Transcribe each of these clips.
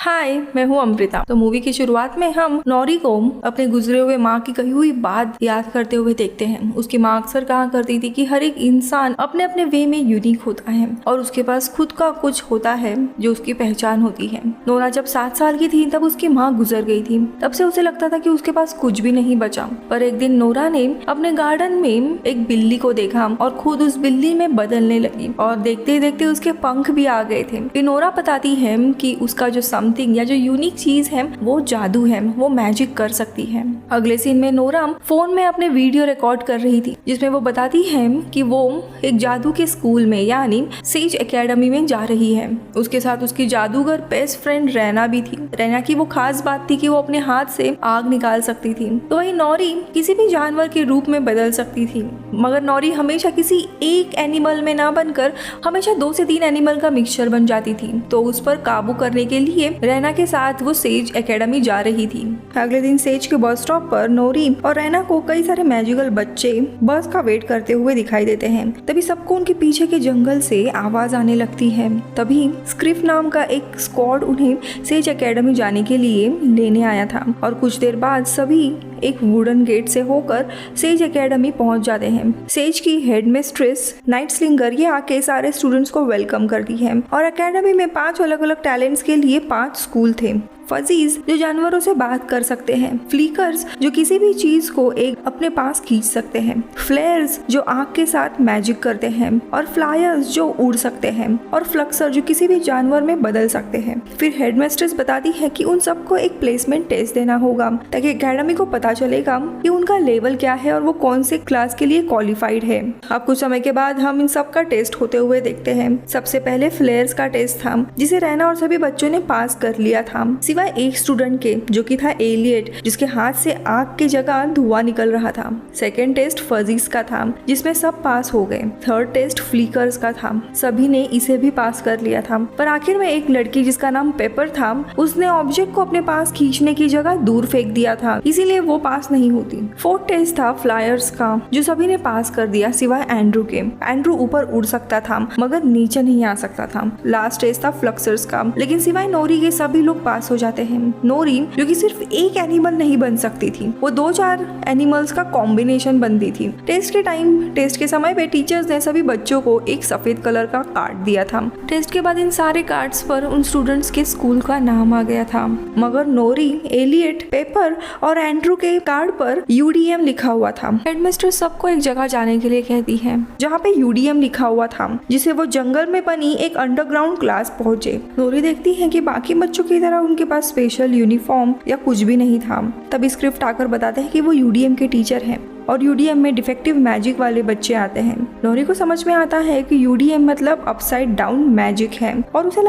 हाय, मैं हूँ अमृता। तो मूवी की शुरुआत में हम नौरी को अपने गुजरे हुए माँ की कही हुई बात याद करते हुए देखते हैं। उसकी माँ अक्सर कहा करती थी कि हर एक इंसान अपने अपने वे में यूनिक होता है और उसके पास खुद का कुछ होता है जो उसकी पहचान होती है। नोरा जब 7 साल की थी तब उसकी माँ गुजर गई थी। तब से उसे लगता था कि उसके पास कुछ भी नहीं बचा। पर एक दिन नोरा ने अपने गार्डन में एक बिल्ली को देखा और खुद उस बिल्ली में बदलने लगी और देखते देखते उसके पंख भी आ गए थे। नोरा बताती है कि उसका जो समथिंग या जो यूनिक चीज है वो जादू है, वो मैजिक कर सकती है। अगले सीन में नोरा फोन में अपने वीडियो रिकॉर्ड कर रही थी जिसमें वो बताती है कि वो एक जादू के स्कूल में यानी सेज एकेडमी में जा रही है। उसके साथ उसकी जादूगर बेस्ट फ्रेंड रैना भी थी। रैना की वो खास बात थी कि वो अपने हाथ से आग निकाल सकती थी। तो वही नौरी किसी भी जानवर के रूप में बदल सकती थी, मगर नौरी हमेशा किसी एक एनिमल में ना बनकर हमेशा 2 से 3 एनिमल का मिक्सचर बन जाती थी। तो उस पर काबू करने के लिए रैना के साथ वो सेज एकेडमी जा रही थी। अगले दिन सेज के बस स्टॉप पर नौरी और रैना को कई सारे मैजिकल बच्चे बस का वेट करते हुए दिखाई देते हैं। तभी सबको उनके पीछे के जंगल से आवाज आने लगती है। तभी स्क्रिफ नाम का एक स्क्वाड उन्हें सेज एकेडमी जाने के लिए लेने आया था और कुछ देर बाद सभी एक वुडन गेट से होकर सेज एकेडमी पहुंच जाते हैं। सेज की हेडमिस्ट्रेस नाइट स्लिंगर ये आके सारे स्टूडेंट्स को वेलकम करती है और एकेडमी में 5 अलग अलग टैलेंट्स के लिए 5 स्कूल थे। फजीज जो जानवरों से बात कर सकते हैं, फ्लिकर्स जो किसी भी चीज को एक अपने पास खींच सकते हैं, फ्लेयर्स जो आग के साथ मैजिक करते हैं और फ्लायर्स जो उड़ सकते हैं और फ्लक्सर जो किसी भी जानवर में बदल सकते हैं। फिर हेडमिस्ट्रेस बताती है कि उन सबको एक प्लेसमेंट टेस्ट देना होगा ताकि एकेडमी को पता चलेगा कि उनका लेवल क्या है और वो कौन से क्लास के लिए क्वालिफाइड है। अब कुछ समय के बाद हम इन सब का टेस्ट होते हुए देखते हैं। सबसे पहले फ्लेयर्स का टेस्ट था जिसे रैना और सभी बच्चों ने पास कर लिया था सिवाय एक स्टूडेंट के जो कि था एलियट, जिसके हाथ से आग की जगह धुआं निकल रहा था। सेकेंड टेस्ट फजीज का था जिसमें सब पास हो गए। थर्ड टेस्ट फ्लिकर्स का था, सभी ने इसे भी पास कर लिया था। पर आखिर में एक लड़की जिसका नाम पेपर था उसने ऑब्जेक्ट को अपने पास खींचने की जगह दूर फेंक दिया था, इसीलिए वो पास नहीं होती। फोर्थ टेस्ट था फ्लायर्स का जो सभी ने पास कर दिया सिवाय एंड्रू के। एंड्रू ऊपर उड़ सकता था मगर नीचे नहीं आ सकता था। लास्ट टेस्ट था फ्लक्सर्स का, लेकिन सिवाय नौरी के सभी लोग पास हो जाते हैं। नौरी जो कि सिर्फ एक एनिमल नहीं बन सकती थी, वो 2-4 एनिमल्स का कॉम्बिनेशन बनती थी। टेस्ट के समय पे टीचर्स ने सभी बच्चों को एक सफेद कलर का कार्ड दिया था। टेस्ट के बाद इन सारे कार्ड्स पर उन स्टूडेंट्स के स्कूल का नाम आ गया था, मगर नौरी, एलियट, पेपर और एंड्रू के कार्ड पर UDM लिखा हुआ था। हेडमिस्ट्रेस सबको एक जगह जाने के लिए कहती है जहाँ पे UDM लिखा हुआ था, जिसे वो जंगल में बनी एक अंडरग्राउंड क्लास पहुंचे। नौरी देखती है कि बाकी बच्चों की तरह उनके पास स्पेशल यूनिफॉर्म या कुछ भी नहीं था। तभी स्क्रिप्ट आकर बताते हैं कि वो UDM के टीचर हैं और UDM में डिफेक्टिव मैजिक वाले बच्चे आते हैं। नौरी को समझ में आता है कि UDM मतलब अपसाइड डाउन मैजिक है और उसे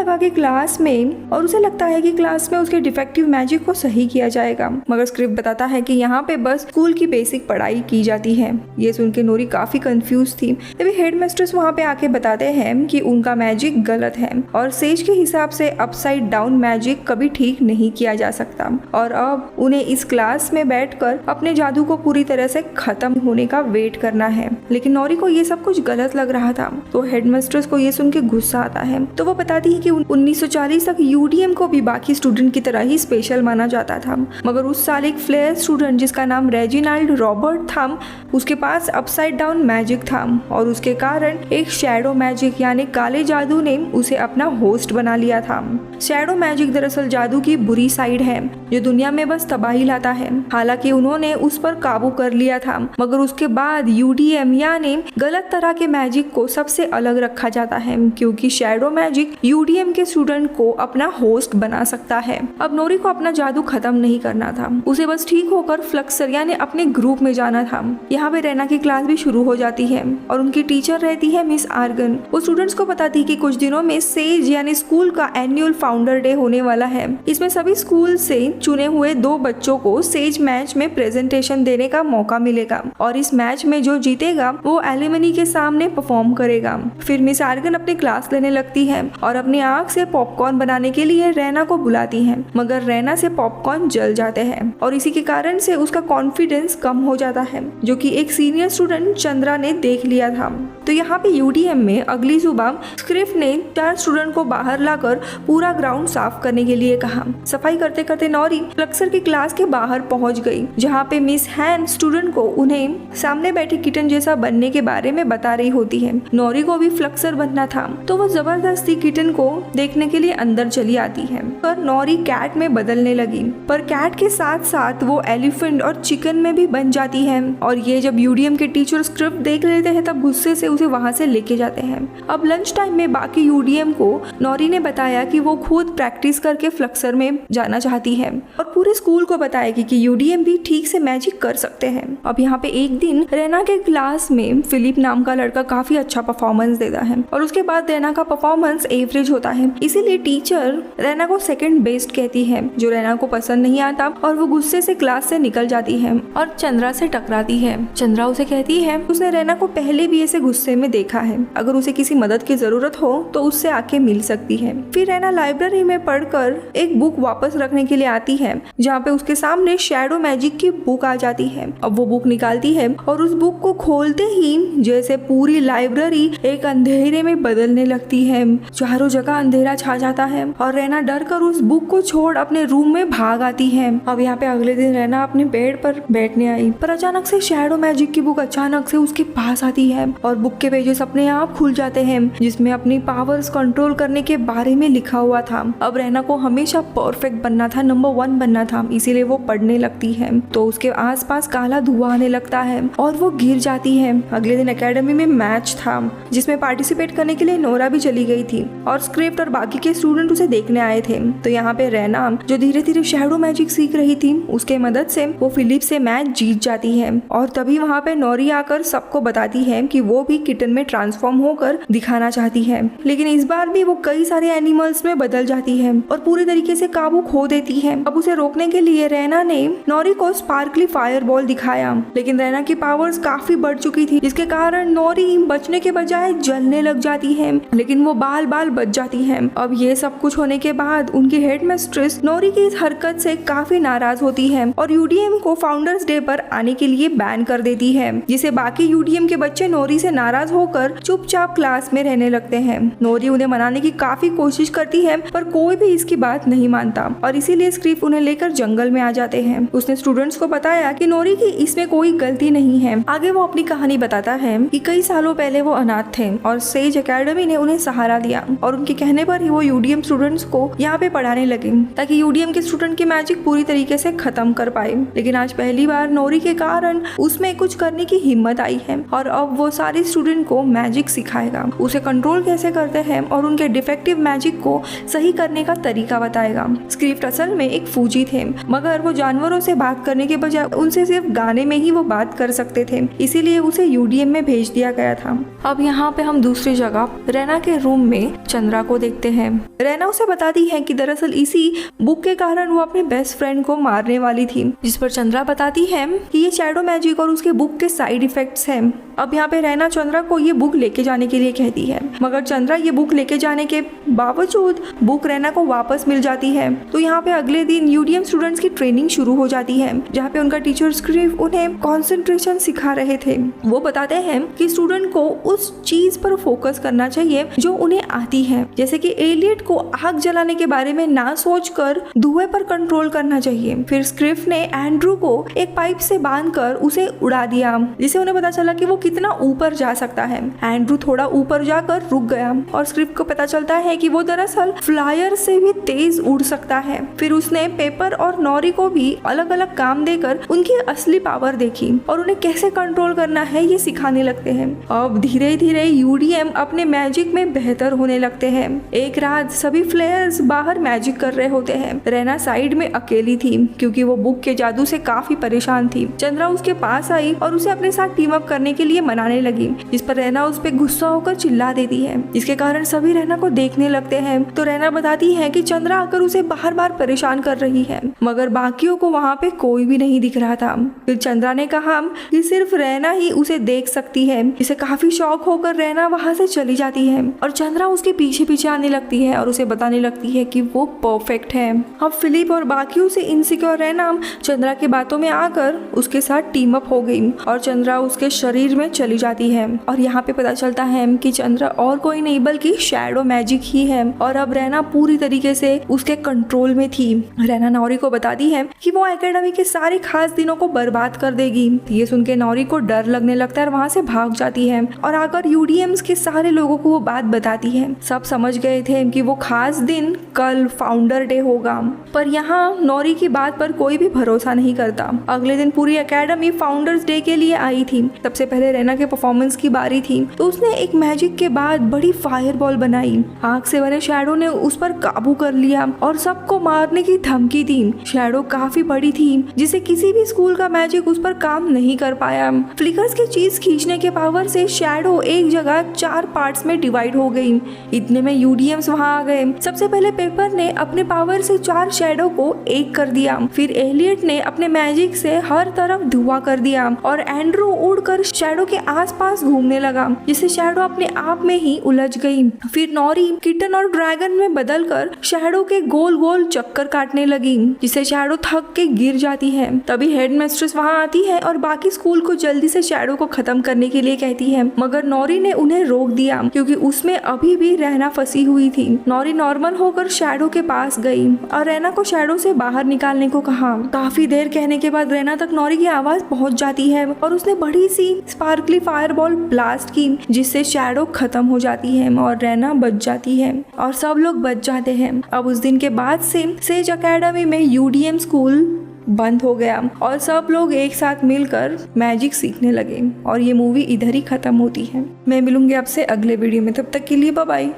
लगता है कि क्लास में उसके डिफेक्टिव मैजिक को सही किया जाएगा, मगर स्क्रिप्ट बताता है कि यहाँ पे बस स्कूल की बेसिक पढ़ाई की जाती है। ये सुन के नौरी काफी कंफ्यूज थी। तभी हेडमिस्ट्रेस वहाँ पे आके बताते हैं कि उनका मैजिक गलत है और सेज के हिसाब से अपसाइड डाउन मैजिक कभी ठीक नहीं किया जा सकता और अब उन्हें इस क्लास में बैठकर अपने जादू को पूरी तरह से खत्म होने का वेट करना है। लेकिन नौरी को ये सब कुछ गलत लग रहा था, तो हेडमिस्ट्रेस को ये सुन के गुस्सा आता है। तो वो बताती है कि 1940 तक UDM को भी बाकी स्टूडेंट की तरह ही स्पेशल माना जाता था, मगर उस साल एक फ्लेयर स्टूडेंट जिसका नाम रेजिनाल्ड रॉबर्ट था, उसके पास अपसाइड डाउन मैजिक था और उसके कारण एक शैडो मैजिक यानी काले जादू ने उसे अपना होस्ट बना लिया था। शैडो मैजिक दरअसल जादू की बुरी साइड है जो दुनिया में बस तबाही लाता है। हालांकि उन्होंने उस पर काबू कर लिया था, मगर उसके बाद UDM यानी गलत तरह के मैजिक को सबसे अलग रखा जाता है क्योंकि शैडो मैजिक UDM के स्टूडेंट को अपना होस्ट बना सकता है। अब नौरी को अपना जादू खत्म नहीं करना था, उसे बस ठीक होकर फ्लक्सर यानी अपने ग्रुप में जाना था। यहाँ पे रैना की क्लास भी शुरू हो जाती है और उनकी टीचर रहती है मिस आर्गन। वो स्टूडेंट्स को बताती है कि कुछ दिनों में सेज यानी स्कूल का एनुअल फाउंडर डे होने वाला है। इसमें सभी स्कूल से चुने हुए 2 बच्चों को सेज मैच में प्रेजेंटेशन देने का मौका मिलेगा मिलेगा और इस मैच में जो जीतेगा वो एलिमनी के सामने परफॉर्म करेगा। फिर मिस आर्गन अपनी क्लास लेने लगती है और अपनी आग से पॉपकॉर्न बनाने के लिए रैना को बुलाती है, मगर रैना से पॉपकॉर्न जल जाते हैं और इसी के कारण से उसका कॉन्फिडेंस कम हो जाता है, जो कि एक सीनियर स्टूडेंट चंद्रा ने देख लिया था। तो यहाँ पे यूडीएम में अगली सुबह स्क्रिप्ट ने 4 स्टूडेंट को बाहर लाकर पूरा ग्राउंड साफ करने के लिए कहा। सफाई करते करते नौरी फ्लक्सर की क्लास के बाहर पहुंच गई, जहाँ पे मिस हैन स्टूडेंट को उन्हें सामने बैठे किटन जैसा बनने के बारे में बता रही होती है। नौरी को भी फ्लक्सर बनना था, तो वो जबरदस्ती किटन को देखने के लिए अंदर चली आती है पर नौरी कैट में बदलने लगी, पर कैट के साथ साथ वो एलिफेंट और चिकन में भी बन जाती है। और ये जब यूडीएम के टीचर स्क्रिप्ट देख लेते हैं तब गुस्से से उसे वहां से लेके जाते हैं। अब लंच टाइम में बाकी यूडीएम को नौरी ने बताया कि वो खुद प्रैक्टिस करके फ्लक्सर में जाना चाहती है और पूरे स्कूल को बताएगी कि यूडीएम भी ठीक से मैजिक कर सकते हैं। अब यहाँ पे एक दिन रैना के क्लास में फिलिप नाम का लड़का काफी अच्छा परफॉर्मेंस देता है और उसके बाद रैना का परफॉर्मेंस एवरेज होता है, इसीलिए टीचर रैना को सेकंड बेस्ट कहती है, जो रैना को पसंद नहीं आता और वो गुस्से से क्लास से निकल जाती है और चंद्रा से टकराती है। चंद्रा उसे कहती है उसने रैना को पहले भी ऐसे गुस्से में देखा है, अगर उसे किसी मदद की जरूरत हो तो उससे आके मिल सकती है। फिर रैना लाइब्रेरी में पढ़कर एक बुक वापस रखने के लिए आती है, जहाँ पे उसके सामने शैडो मैजिक की बुक आ जाती है। अब वो बुक निकालती है और उस बुक को खोलते ही जैसे पूरी लाइब्रेरी एक अंधेरे में बदलने लगती है, चारों जगह अंधेरा छा जाता है और रैना डर कर उस बुक को छोड़ अपने रूम में भाग आती है। अब यहाँ पे अगले दिन रैना अपने बेड पर बैठने आई, पर अचानक से शैडो मैजिक की बुक अचानक से उसके पास आती है और बुक के पेजेस अपने आप खुल जाते हैं, जिसमें अपनी पावर्स कंट्रोल करने के बारे में लिखा हुआ था। अब रैना को हमेशा परफेक्ट बनना था, नंबर 1 बनना था, इसीलिए वो पढ़ने लगती है तो उसके आसपास काला धुआं आने लगता है और वो गिर जाती है। अगले दिन एकेडमी में मैच था जिसमें पार्टिसिपेट करने के लिए नोरा भी चली गई थी और स्क्रिप्ट और बाकी के स्टूडेंट उसे देखने आए थे। तो यहाँ पे रैना जो धीरे धीरे शैडो मैजिक सीख रही थी, उसके मदद से वो फिलिप से मैच जीत जाती है और तभी वहाँ पे नौरी आकर सबको बताती है कि वो भी किटन में ट्रांसफॉर्म होकर दिखाना चाहती है, लेकिन इस बार भी वो कई सारे एनिमल्स में बदल जाती है और पूरी तरीके से काबू खो देती है। अब उसे रोकने के लिए रैना ने नौरी को स्पार्कली फायरबॉल दिखाया, लेकिन रैना की पावर्स काफी बढ़ चुकी थी, जिसके कारण नौरी बचने के बजाय जलने लग जाती है, लेकिन वो बाल बाल बच जाती है। अब ये सब कुछ होने के बाद उनकी हेड मिस्ट्रेस नौरी की इस हरकत से काफी नाराज होती है और यूडीएम को फाउंडर्स डे पर आने के लिए बैन कर देती है, जिसे बाकी यूडीएम के बच्चे नौरी से नाराज होकर चुपचाप क्लास में रहने लगते हैं। नौरी उन्हें मनाने की काफी कोशिश करती है पर कोई भी इसकी बात नहीं मानता और इसीलिए स्क्रिप्ट उन्हें लेकर जंगल में आ जाते हैं। उसने स्टूडेंट्स को बताया कि नौरी की इसमें कोई गलती नहीं है। आगे वो अपनी कहानी बताता है कि कई सालों पहले वो अनाथ थे और सेज एकेडमी ने उन्हें सहारा दिया और उनके कहने पर ही वो यूडीएम स्टूडेंट्स को यहाँ पे पढ़ाने लगे ताकि यूडीएम के स्टूडेंट की मैजिक पूरी तरीके से खत्म कर पाए। लेकिन आज पहली बार नौरी के कारण उसमें कुछ करने की हिम्मत आई है और अब वो सारे स्टूडेंट को मैजिक सिखाएगा, उसे कंट्रोल कैसे करते हैं और उनके डिफेक्टिव मैजिक को सही करने का तरीका बताएगा। स्क्रिप्ट असल में एक फौजी थे, मगर वो जानवरों से बात करने के बजाय उनसे सिर्फ गाने में ही वो बात कर सकते थे, इसीलिए उसे यूडीएम में भेज दिया गया था। अब यहाँ पे हम दूसरी जगह रैना के रूम में चंद्रा को देखते हैं। रैना उसे बताती है कि दरअसल इसी बुक के कारण वो अपने बेस्ट फ्रेंड को मारने वाली थी, जिस पर चंद्रा बताती है कि ये शैडो मैजिक और उसके बुक के साइड इफेक्ट्स हैं। अब यहाँ पे रैना चंद्रा को ये बुक लेके जाने के लिए कहती है, मगर चंद्रा ये बुक लेके जाने के बावजूद बुक रैना को वापस मिल जाती है। तो यहाँ पे अगले दिन यूडीएम स्टूडेंट्स की ट्रेनिंग शुरू हो जाती है, जहाँ पे उनका टीचर स्क्रिप्ट उन्हें कंसंट्रेशन सिखा रहे थे। वो बताते हैं कि स्टूडेंट को उस चीज पर फोकस करना चाहिए जो उन्हें आती है, जैसे कि एलियट को आग जलाने के बारे में ना सोचकर धुएं पर कंट्रोल करना चाहिए। फिर स्क्रिप्ट ने एंड्रू को एक पाइप से बांधकर उसे उड़ा दिया, जिससे उन्हें पता चला कि वो कितना ऊपर जा सकता है। एंड्रू थोड़ा ऊपर जाकर रुक गया और स्क्रिप्ट को पता चलता है कि वो दरअसल फ्लायर से भी तेज उड़ सकता है। फिर उसने पेपर और नौरी को भी अलग अलग काम देकर उनकी असली पावर देखी और उन्हें कैसे कंट्रोल करना है ये सिखाने लगते हैं। अब धीरे धीरे यूडीएम अपने मैजिक में बेहतर होने लगते हैं। एक रात सभी फ्लेयर्स बाहर मैजिक कर रहे होते हैं। रैना साइड में अकेली थी क्योंकि वो बुक के जादू से काफी परेशान थी। चंद्रा उसके पास आई और उसे अपने साथ टीम अप करने के लिए मनाने लगी, जिस पर रैना उस पे गुस्सा होकर चिल्ला देती है, जिसके कारण सभी रैना को देखने लगते हैं। तो रैना बताती है कि चंद्रा आकर उसे बार बार परेशान कर रही है, मगर बाकियों को वहाँ पे कोई भी नहीं दिख रहा था। फिर चंद्रा ने कहा कि सिर्फ रैना ही उसे देख सकती है। इसे काफी शौक होकर रैना वहाँ से चली जाती है और चंद्रा उसके पीछे पीछे आने लगती है और उसे बताने लगती है कि वो परफेक्ट है। अब फिलिप और बाकियों से इनसिक्योर रैना चंद्रा की बातों में आकर उसके साथ टीम अप हो गई और चंद्रा उसके शरीर में चली जाती है। और यहाँ पे पता चलता है कि चंद्रा और कोई नहीं बल्कि शैडो मैजिक ही है और अब रैना पूरी तरीके से उसके कंट्रोल में थी। रैना नौरी को बताती है कि वो एकेडमी के सारे खास दिनों को बर्बाद कर देगी। ये सुन के नौरी को डर लगने लगता है और वहाँ से भाग जाती है और आकर यूडीएम्स के सारे लोगों को वो बात बताती है। सब समझ गए थे कि वो खास दिन कल फाउंडर डे होगा, पर यहाँ नौरी की बात पर कोई भी भरोसा नहीं करता। अगले दिन पूरी एकेडमी फाउंडर्स डे के लिए आई थी। सबसे पहले रैना के परफॉर्मेंस की बारी थी तो उसने एक मैजिक के बाद बड़ी फायर बॉल बनाई। आग से बने शैडो ने उस पर काबू कर लिया और सबको मारने की धमकी दी। शैडो काफी बड़ी थी जिसे किसी भी स्कूल का मैजिक उस पर काम नहीं कर पाया। फ्लिकर्स की चीज खींचने के पावर से शैडो एक जगह 4 पार्ट्स में डिवाइड हो गई। इतने में यूडीएम्स वहां आ गए। सबसे पहले पेपर ने अपने पावर से 4 शैडो को एक कर दिया। फिर एलियट ने अपने मैजिक से हर तरफ धुआं कर दिया और एंड्रू उड़कर शैडो के आसपास घूमने लगा जिससे शैडो अपने आप में ही उलझ गई। फिर नौरी किटन और ड्रैगन में बदलकर शैडो के गोल गोल चक्कर काटने लगी जिससे शैडो थक के गिर जाती है। तभी हेडमिस्ट्रेस वहां आती है और बाकी स्कूल को जल्दी से शैडो को खत्म करने के लिए कहती है, मगर नौरी ने उन्हें रोक दिया क्योंकि उसमें अभी भी रैना फंसी हुई थी। नौरी नॉर्मल होकर शैडो के पास गई और रैना को शैडो से बाहर निकालने को कहा। काफी देर कहने के बाद रैना तक नौरी की आवाज पहुंच जाती है और उसने बड़ी सी स्पार्कली फायरबॉल ब्लास्ट की जिससे शैडो खत्म हो जाती है और रैना बच जाती है और सब लोग बच जाते हैं। अब उस दिन के बाद से सेज एकेडमी में यूडीएम स्कूल बंद हो गया और सब लोग एक साथ मिलकर मैजिक सीखने लगे और ये मूवी इधर ही खत्म होती है। मैं मिलूंगी आपसे अगले वीडियो में, तब तक के लिए बाय बाय।